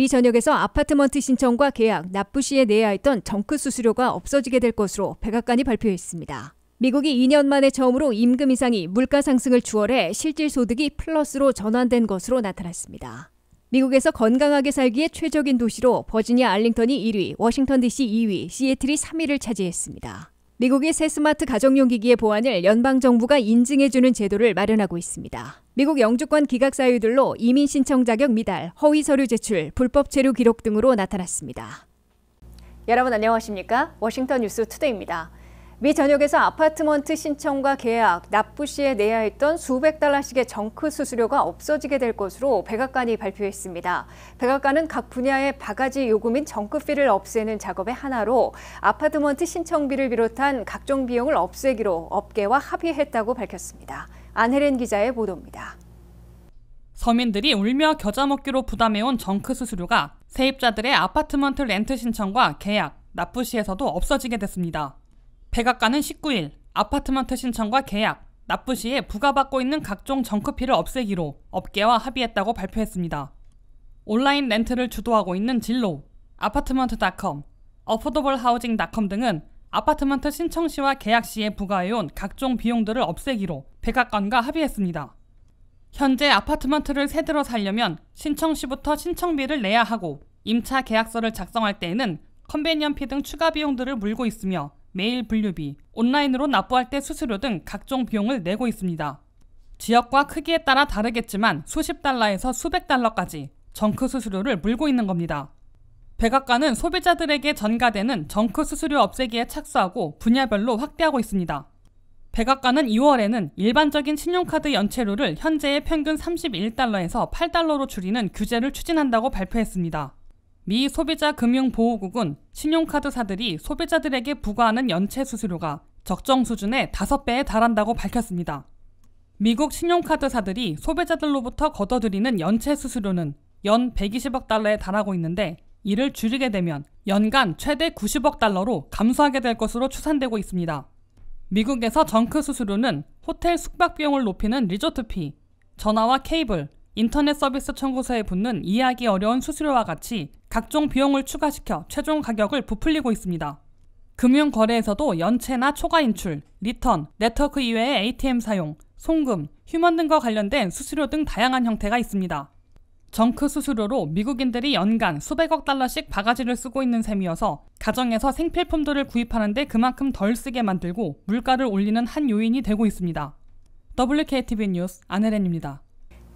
미 전역에서 아파트먼트 신청과 계약, 납부 시에 내야 했던 정크 수수료가 없어지게 될 것으로 백악관이 발표했습니다. 미국이 2년 만에 처음으로 임금 인상이 물가 상승을 추월해 실질 소득이 플러스로 전환된 것으로 나타났습니다. 미국에서 건강하게 살기에 최적인 도시로 버지니아 알링턴이 1위, 워싱턴 DC 2위, 시애틀이 3위를 차지했습니다. 미국이 새 스마트 가정용 기기의 보안을 연방정부가 인증해주는 제도를 마련하고 있습니다. 미국 영주권 기각 사유들로 이민 신청 자격 미달, 허위 서류 제출, 불법 체류 기록 등으로 나타났습니다. 여러분 안녕하십니까? 워싱턴 뉴스 투데이입니다. 미 전역에서 아파트먼트 신청과 계약, 납부 시에 내야 했던 수백 달러씩의 정크 수수료가 없어지게 될 것으로 백악관이 발표했습니다. 백악관은 각 분야의 바가지 요금인 정크피를 없애는 작업의 하나로 아파트먼트 신청비를 비롯한 각종 비용을 없애기로 업계와 합의했다고 밝혔습니다. 안혜린 기자의 보도입니다. 서민들이 울며 겨자 먹기로 부담해온 정크 수수료가 세입자들의 아파트먼트 렌트 신청과 계약, 납부 시에서도 없어지게 됐습니다. 백악관은 19일 아파트먼트 신청과 계약, 납부 시에 부과받고 있는 각종 정크피를 없애기로 업계와 합의했다고 발표했습니다. 온라인 렌트를 주도하고 있는 진로, 아파트먼트.com, 어포더블하우징.com 등은 아파트먼트 신청 시와 계약 시에 부과해온 각종 비용들을 없애기로 백악관과 합의했습니다. 현재 아파트먼트를 새 들어 살려면 신청 시부터 신청비를 내야 하고 임차 계약서를 작성할 때에는 컨베니언피 등 추가 비용들을 물고 있으며 메일 분류비, 온라인으로 납부할 때 수수료 등 각종 비용을 내고 있습니다. 지역과 크기에 따라 다르겠지만 수십 달러에서 수백 달러까지 정크 수수료를 물고 있는 겁니다. 백악관은 소비자들에게 전가되는 정크 수수료 없애기에 착수하고 분야별로 확대하고 있습니다. 백악관은 2월에는 일반적인 신용카드 연체료를 현재의 평균 31달러에서 8달러로 줄이는 규제를 추진한다고 발표했습니다. 미 소비자금융보호국은 신용카드사들이 소비자들에게 부과하는 연체 수수료가 적정 수준의 5배에 달한다고 밝혔습니다. 미국 신용카드사들이 소비자들로부터 걷어들이는 연체 수수료는 연 120억 달러에 달하고 있는데 이를 줄이게 되면 연간 최대 90억 달러로 감소하게 될 것으로 추산되고 있습니다. 미국에서 정크 수수료는 호텔 숙박 비용을 높이는 리조트피, 전화와 케이블, 인터넷 서비스 청구서에 붙는 이해하기 어려운 수수료와 같이 각종 비용을 추가시켜 최종 가격을 부풀리고 있습니다. 금융거래에서도 연체나 초과 인출, 리턴, 네트워크 이외의 ATM 사용, 송금, 휴먼 등과 관련된 수수료 등 다양한 형태가 있습니다. 정크 수수료로 미국인들이 연간 수백억 달러씩 바가지를 쓰고 있는 셈이어서 가정에서 생필품들을 구입하는데 그만큼 덜 쓰게 만들고 물가를 올리는 한 요인이 되고 있습니다. WKTV 뉴스 안혜린입니다.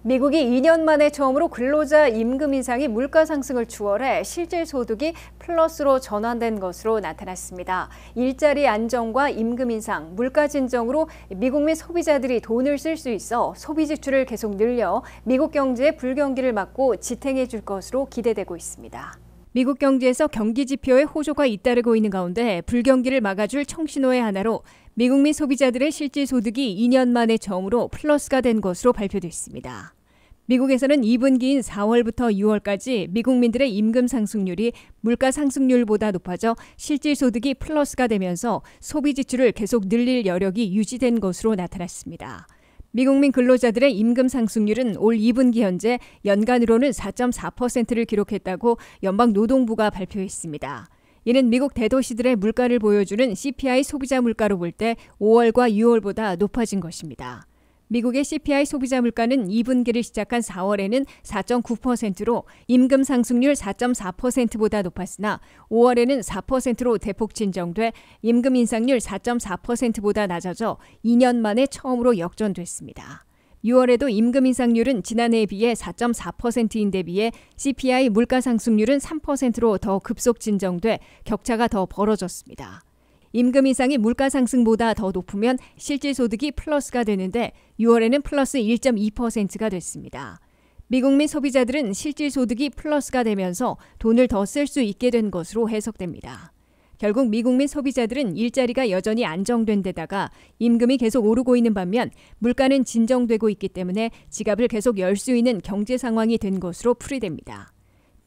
미국이 2년 만에 처음으로 근로자 임금 인상이 물가 상승을 추월해 실질 소득이 플러스로 전환된 것으로 나타났습니다. 일자리 안정과 임금 인상, 물가 진정으로 미국 및 소비자들이 돈을 쓸 수 있어 소비 지출을 계속 늘려 미국 경제의 불경기를 막고 지탱해 줄 것으로 기대되고 있습니다. 미국 경제에서 경기 지표에 호조가 잇따르고 있는 가운데 불경기를 막아줄 청신호의 하나로 미국 및 소비자들의 실질 소득이 2년 만에 처음으로 플러스가 된 것으로 발표됐습니다. 미국에서는 2분기인 4월부터 6월까지 미국민들의 임금 상승률이 물가 상승률보다 높아져 실질 소득이 플러스가 되면서 소비 지출을 계속 늘릴 여력이 유지된 것으로 나타났습니다. 미국민 근로자들의 임금 상승률은 올 2분기 현재 연간으로는 4.4%를 기록했다고 연방노동부가 발표했습니다. 이는 미국 대도시들의 물가를 보여주는 CPI 소비자 물가로 볼 때 5월과 6월보다 높아진 것입니다. 미국의 CPI 소비자 물가는 2분기를 시작한 4월에는 4.9%로 임금 상승률 4.4%보다 높았으나 5월에는 4%로 대폭 진정돼 임금 인상률 4.4%보다 낮아져 2년 만에 처음으로 역전됐습니다. 6월에도 임금 인상률은 지난해에 비해 4.4%인데 비해 CPI 물가 상승률은 3%로 더 급속 진정돼 격차가 더 벌어졌습니다. 임금 인상이 물가 상승보다 더 높으면 실질 소득이 플러스가 되는데 6월에는 플러스 1.2%가 됐습니다. 미국 및 소비자들은 실질 소득이 플러스가 되면서 돈을 더 쓸 수 있게 된 것으로 해석됩니다. 결국 미국 및 소비자들은 일자리가 여전히 안정된 데다가 임금이 계속 오르고 있는 반면 물가는 진정되고 있기 때문에 지갑을 계속 열 수 있는 경제 상황이 된 것으로 풀이됩니다.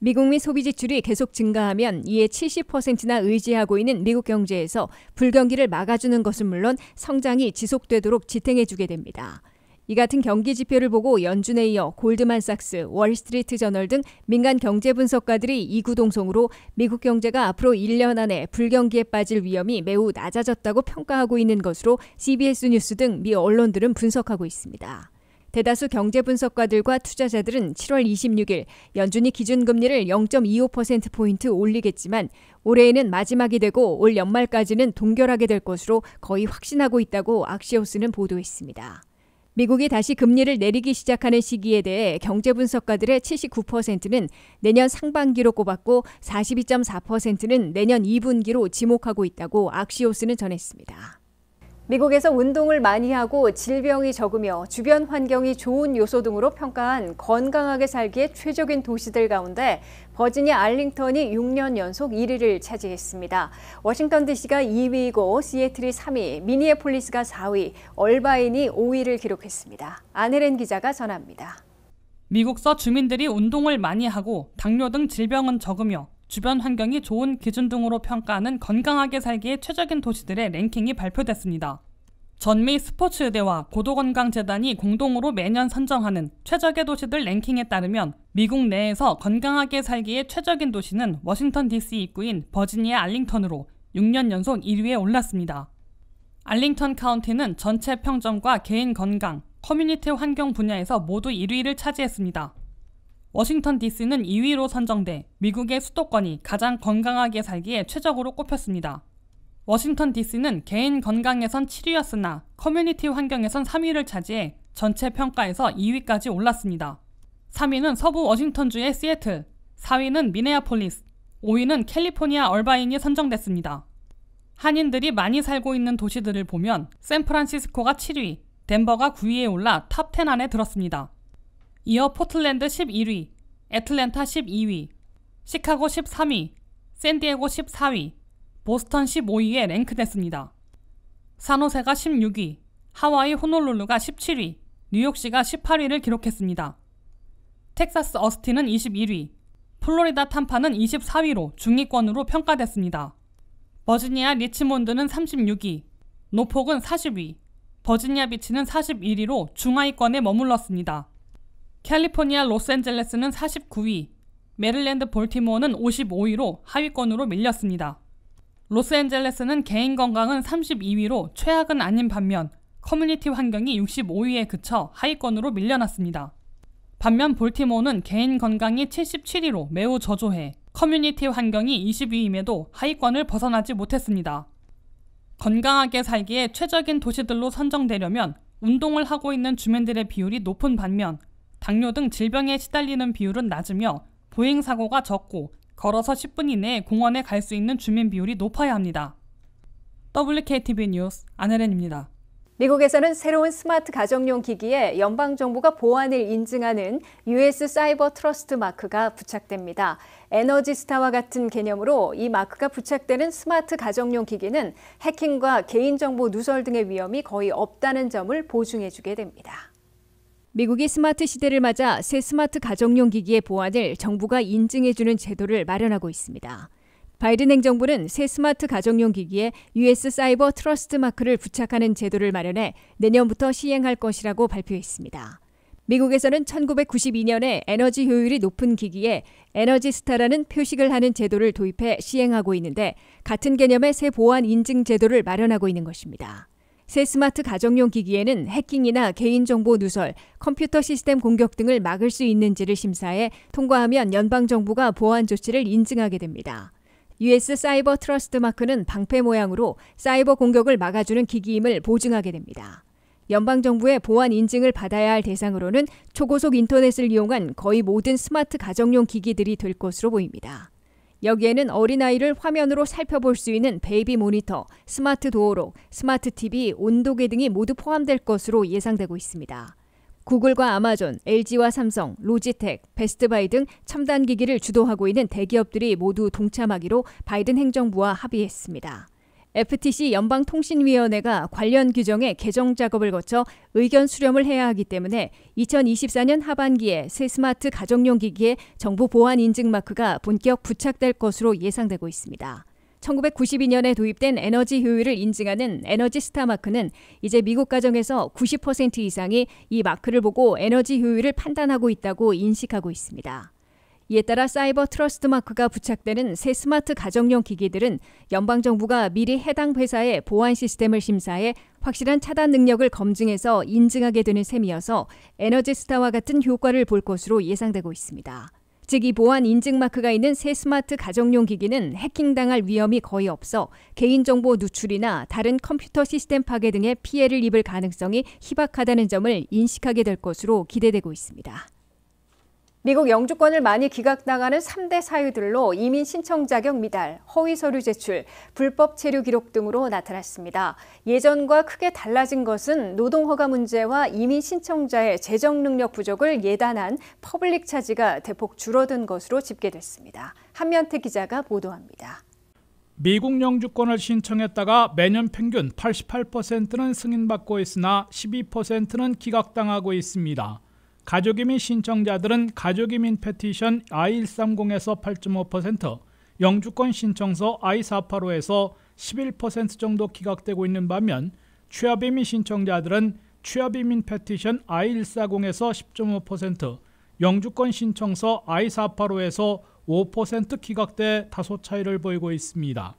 미국 및 소비 지출이 계속 증가하면 이에 70%나 의지하고 있는 미국 경제에서 불경기를 막아주는 것은 물론 성장이 지속되도록 지탱해주게 됩니다. 이 같은 경기 지표를 보고 연준에 이어 골드만삭스, 월스트리트 저널 등 민간 경제 분석가들이 이구동성으로 미국 경제가 앞으로 1년 안에 불경기에 빠질 위험이 매우 낮아졌다고 평가하고 있는 것으로 CBS 뉴스 등 미 언론들은 분석하고 있습니다. 대다수 경제 분석가들과 투자자들은 7월 26일 연준이 기준금리를 0.25%포인트 올리겠지만 올해에는 마지막이 되고 올 연말까지는 동결하게 될 것으로 거의 확신하고 있다고 악시오스는 보도했습니다. 미국이 다시 금리를 내리기 시작하는 시기에 대해 경제 분석가들의 79%는 내년 상반기로 꼽았고 42.4%는 내년 2분기로 지목하고 있다고 악시오스는 전했습니다. 미국에서 운동을 많이 하고 질병이 적으며 주변 환경이 좋은 요소 등으로 평가한 건강하게 살기에 최적인 도시들 가운데 버지니아 알링턴이 6년 연속 1위를 차지했습니다. 워싱턴 DC가 2위이고 시애틀이 3위, 미니애폴리스가 4위, 얼바인이 5위를 기록했습니다. 안혜린 기자가 전합니다. 미국서 주민들이 운동을 많이 하고 당뇨 등 질병은 적으며 주변 환경이 좋은 기준 등으로 평가하는 건강하게 살기에 최적인 도시들의 랭킹이 발표됐습니다. 전미 스포츠의대와 고도건강재단이 공동으로 매년 선정하는 최적의 도시들 랭킹에 따르면 미국 내에서 건강하게 살기에 최적인 도시는 워싱턴 DC 입구인 버지니아 알링턴으로 6년 연속 1위에 올랐습니다. 알링턴 카운티는 전체 평점과 개인 건강, 커뮤니티 환경 분야에서 모두 1위를 차지했습니다. 워싱턴 DC는 2위로 선정돼 미국의 수도권이 가장 건강하게 살기에 최적으로 꼽혔습니다. 워싱턴 DC는 개인 건강에선 7위였으나 커뮤니티 환경에선 3위를 차지해 전체 평가에서 2위까지 올랐습니다. 3위는 서부 워싱턴주의 시애틀, 4위는 미네아폴리스, 5위는 캘리포니아 얼바인이 선정됐습니다. 한인들이 많이 살고 있는 도시들을 보면 샌프란시스코가 7위, 덴버가 9위에 올라 탑 10 안에 들었습니다. 이어 포틀랜드 11위, 애틀랜타 12위, 시카고 13위, 샌디에고 14위, 보스턴 15위에 랭크됐습니다. 산호세가 16위, 하와이 호놀룰루가 17위, 뉴욕시가 18위를 기록했습니다. 텍사스 어스틴은 21위, 플로리다 탐파는 24위로 중위권으로 평가됐습니다. 버지니아 리치몬드는 36위, 노폭은 40위, 버지니아 비치는 41위로 중하위권에 머물렀습니다. 캘리포니아 로스앤젤레스는 49위, 메릴랜드 볼티모어는 55위로 하위권으로 밀렸습니다. 로스앤젤레스는 개인 건강은 32위로 최악은 아닌 반면 커뮤니티 환경이 65위에 그쳐 하위권으로 밀려났습니다. 반면 볼티모어는 개인 건강이 77위로 매우 저조해 커뮤니티 환경이 20위임에도 하위권을 벗어나지 못했습니다. 건강하게 살기에 최적인 도시들로 선정되려면 운동을 하고 있는 주민들의 비율이 높은 반면 당뇨 등 질병에 시달리는 비율은 낮으며 보행사고가 적고 걸어서 10분 이내에 공원에 갈 수 있는 주민 비율이 높아야 합니다. WKTV 뉴스 안혜린입니다. 미국에서는 새로운 스마트 가정용 기기에 연방정부가 보안을 인증하는 US 사이버 트러스트 마크가 부착됩니다. 에너지스타와 같은 개념으로 이 마크가 부착되는 스마트 가정용 기기는 해킹과 개인정보 누설 등의 위험이 거의 없다는 점을 보증해주게 됩니다. 미국이 스마트 시대를 맞아 새 스마트 가정용 기기의 보안을 정부가 인증해주는 제도를 마련하고 있습니다. 바이든 행정부는 새 스마트 가정용 기기에 US 사이버 트러스트 마크를 부착하는 제도를 마련해 내년부터 시행할 것이라고 발표했습니다. 미국에서는 1992년에 에너지 효율이 높은 기기에 에너지스타라는 표식을 하는 제도를 도입해 시행하고 있는데 같은 개념의 새 보안 인증 제도를 마련하고 있는 것입니다. 새 스마트 가정용 기기에는 해킹이나 개인정보 누설, 컴퓨터 시스템 공격 등을 막을 수 있는지를 심사해 통과하면 연방정부가 보안 조치를 인증하게 됩니다. US 사이버 트러스트 마크는 방패 모양으로 사이버 공격을 막아주는 기기임을 보증하게 됩니다. 연방정부의 보안 인증을 받아야 할 대상으로는 초고속 인터넷을 이용한 거의 모든 스마트 가정용 기기들이 될 것으로 보입니다. 여기에는 어린아이를 화면으로 살펴볼 수 있는 베이비 모니터, 스마트 도어록, 스마트 TV, 온도계 등이 모두 포함될 것으로 예상되고 있습니다. 구글과 아마존, LG와 삼성, 로지텍, 베스트바이 등 첨단 기기를 주도하고 있는 대기업들이 모두 동참하기로 바이든 행정부와 합의했습니다. FTC 연방통신위원회가 관련 규정의 개정 작업을 거쳐 의견 수렴을 해야 하기 때문에 2024년 하반기에 새 스마트 가정용 기기에 정부 보안 인증 마크가 본격 부착될 것으로 예상되고 있습니다. 1992년에 도입된 에너지 효율을 인증하는 에너지 스타 마크는 이제 미국 가정에서 90% 이상이 이 마크를 보고 에너지 효율을 판단하고 있다고 인식하고 있습니다. 이에 따라 사이버 트러스트 마크가 부착되는 새 스마트 가정용 기기들은 연방정부가 미리 해당 회사의 보안 시스템을 심사해 확실한 차단 능력을 검증해서 인증하게 되는 셈이어서 에너지 스타와 같은 효과를 볼 것으로 예상되고 있습니다. 즉, 이 보안 인증 마크가 있는 새 스마트 가정용 기기는 해킹당할 위험이 거의 없어 개인정보 누출이나 다른 컴퓨터 시스템 파괴 등의 피해를 입을 가능성이 희박하다는 점을 인식하게 될 것으로 기대되고 있습니다. 미국 영주권을 많이 기각당하는 3대 사유들로 이민 신청 자격 미달, 허위 서류 제출, 불법 체류 기록 등으로 나타났습니다. 예전과 크게 달라진 것은 노동허가 문제와 이민 신청자의 재정 능력 부족을 예단한 퍼블릭 차지가 대폭 줄어든 것으로 집계됐습니다. 한면태 기자가 보도합니다. 미국 영주권을 신청했다가 매년 평균 88%는 승인받고 있으나 12%는 기각당하고 있습니다. 가족이민 신청자들은 가족이민 페티션 I-130에서 8.5%, 영주권 신청서 I-485에서 11% 정도 기각되고 있는 반면 취업이민 신청자들은 취업이민 페티션 I-140에서 10.5%, 영주권 신청서 I-485에서 5% 기각돼 다소 차이를 보이고 있습니다.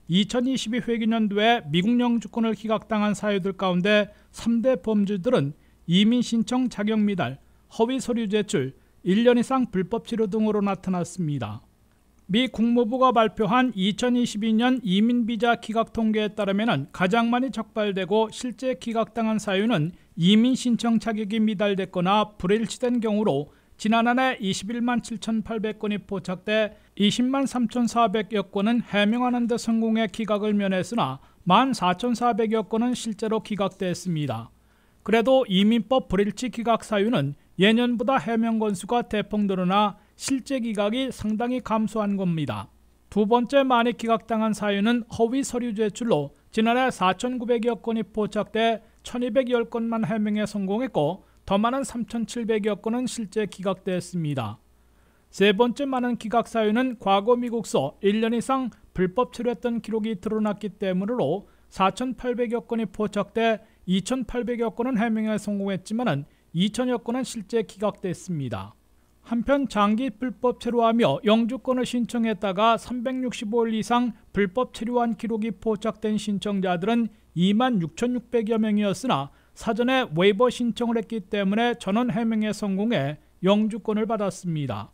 2022 회계연도에 미국 영주권을 기각당한 사유들 가운데 3대 범주들은 이민 신청 자격 미달, 허위 서류 제출, 1년 이상 불법 치료 등으로 나타났습니다. 미 국무부가 발표한 2022년 이민 비자 기각 통계에 따르면 가장 많이 적발되고 실제 기각당한 사유는 이민 신청 자격이 미달됐거나 불일치된 경우로 지난 한 해 21만 7,800건이 포착돼 20만 3,400여 건은 해명하는 데 성공해 기각을 면했으나 14,400여 건은 실제로 기각됐습니다. 그래도 이민법 불일치 기각 사유는 예년보다 해명 건수가 대폭 늘어나 실제 기각이 상당히 감소한 겁니다. 두 번째 많이 기각당한 사유는 허위 서류 제출로 지난해 4,900여 건이 포착돼 1,210건만 해명에 성공했고 더 많은 3,700여 건은 실제 기각됐습니다. 세 번째 많은 기각 사유는 과거 미국서 1년 이상 불법 체류했던 기록이 드러났기 때문으로 4,800여 건이 포착돼 2,800여 건은 해명에 성공했지만 2,000여 건은 실제 기각됐습니다. 한편 장기 불법 체류하며 영주권을 신청했다가 365일 이상 불법 체류한 기록이 포착된 신청자들은 26,600여 명이었으나 사전에 웨이버 신청을 했기 때문에 전원 해명에 성공해 영주권을 받았습니다.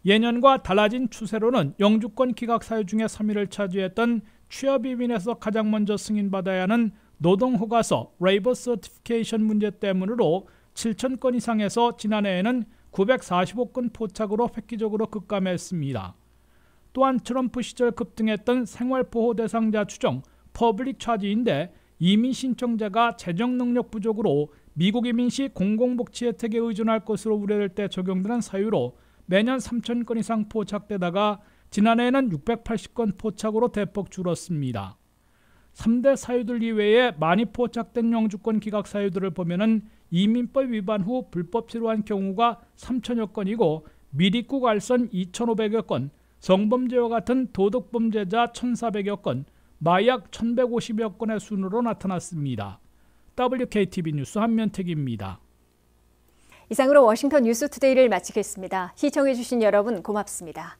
예년과 달라진 추세로는 영주권 기각 사유 중에 3위를 차지했던 취업이민에서 가장 먼저 승인받아야 하는 노동허가서 레이버 서티피케이션 문제 때문으로 7,000건 이상에서 지난해에는 945건 포착으로 획기적으로 급감했습니다. 또한 트럼프 시절 급등했던 생활보호 대상자 추정 퍼블릭 차지인데 이민 신청자가 재정 능력 부족으로 미국 이민 시 공공복지 혜택에 의존할 것으로 우려될 때 적용되는 사유로 매년 3,000건 이상 포착되다가 지난해에는 680건 포착으로 대폭 줄었습니다. 3대 사유들 이외에 많이 포착된 영주권 기각 사유들을 보면은 이민법 위반 후 불법 체류한 경우가 3,000여 건이고 미입국 알선 2,500여 건, 성범죄와 같은 도덕범죄자 1,400여 건, 마약 1,150여 건의 순으로 나타났습니다. WKTV 뉴스 한면택입니다. 이상으로 워싱턴 뉴스투데이를 마치겠습니다. 시청해주신 여러분 고맙습니다.